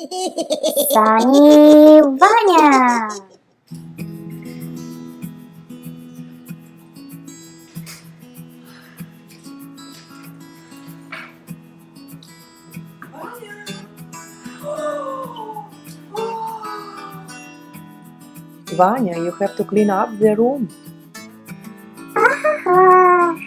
Sunny Vanya. Vanya, you have to clean up the room. Ah.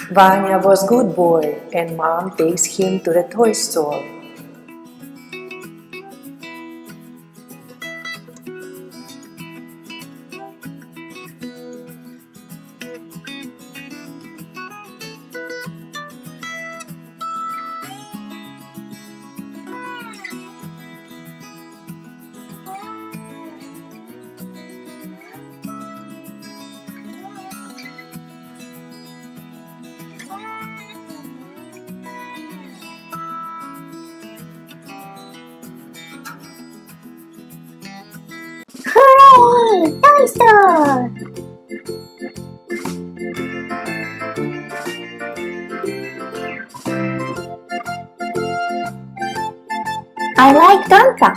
Vanya was good boy and mom takes him to the toy store. Hooray! Toy store! I like Tonka.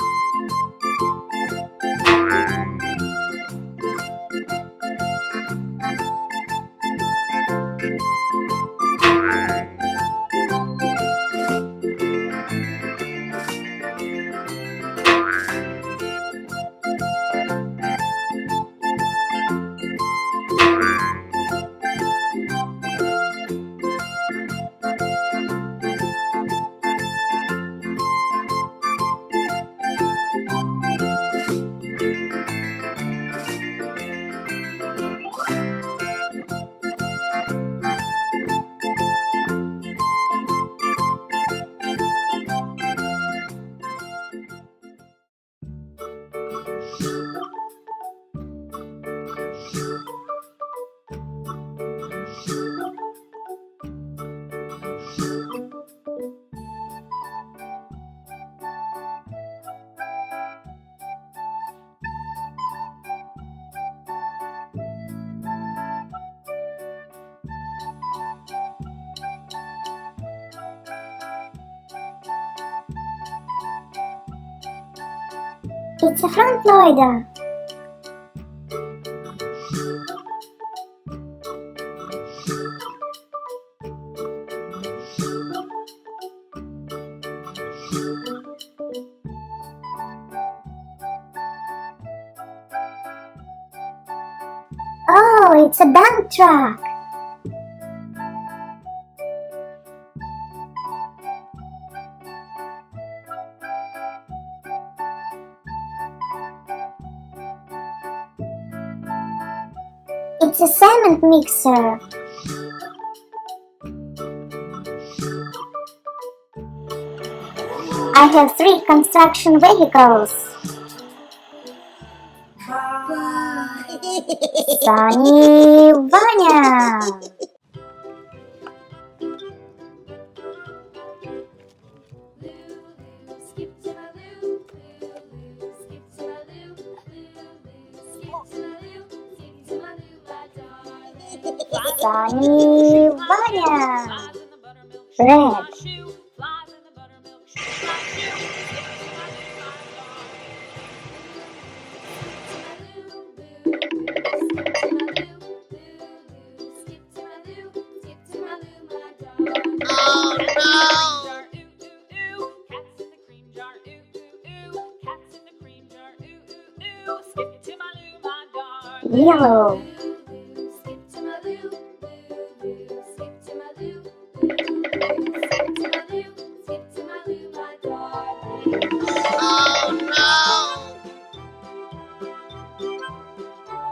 It's a front loader. Oh, it's a dump truck. It's a cement mixer. I have 3 construction vehicles. Sunny Vanya. Sunny Vanya. Red. Oh Yellow.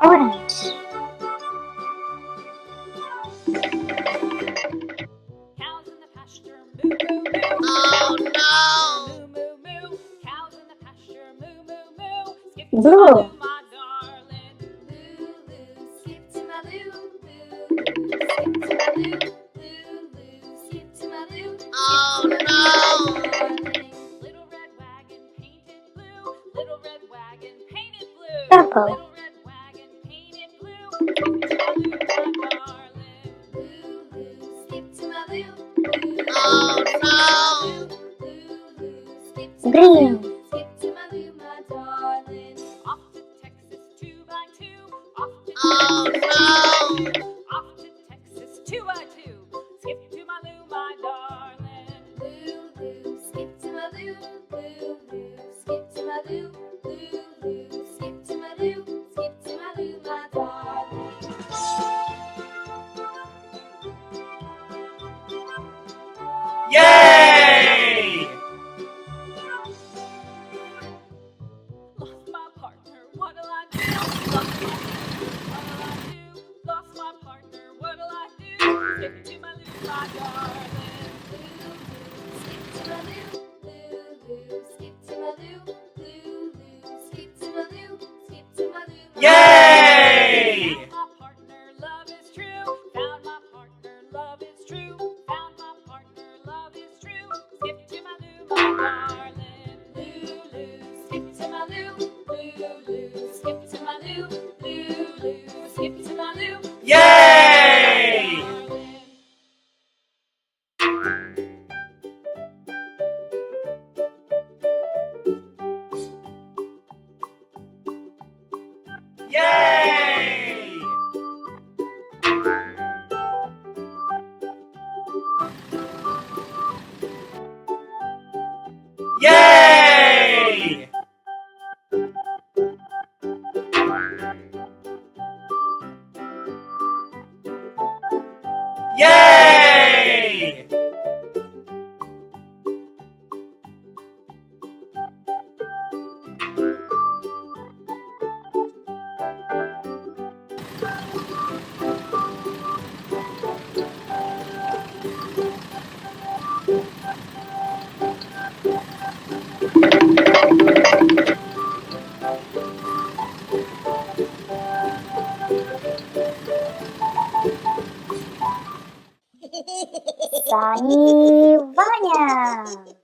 Orange. Cows in the pasture, moo moo moo. Oh no! Moo moo moo. Cows in the pasture, moo moo moo. Skip to my Blue. loo, my darling. Loo loo, skip to my loo. Loo loo, skip to my loo. Loo loo, skip to my loo. Oh no! Little red wagon painted blue. Little red wagon painted blue. Purple. Little red wagon painted blue. Skip to my loo, my darling. Loo loo, skip to my loo. Oh no! Green. Skip to my loo, my darling. Off to Texas 2x2. Off to Oh Texas, off to Texas 2x2. Skip to my loo, my darling. Loo loo, skip to my loo. Loo loo, skip to my loo. Loo loo, skip to my loo. Skip to my loo, my darling. Yay! Lost my partner, what'll I do? Lost my partner, what'll I do? Lost my partner, what'll I do? Skip to my loo, my darling. Loo, skip to my loo. Loo, loo, skip to my loo. Loo, loo, skip to my loo. Yay! Found my partner, love is true. Found my partner, love is true. Found my partner, love is true. Skip to my loo, my darling. Loo, loo, skip to my loo. Loo, loo, skip to my loo. Loo, loo, skip to my loo. Yay! Yay! Yay! Yay! Sunny Vanya.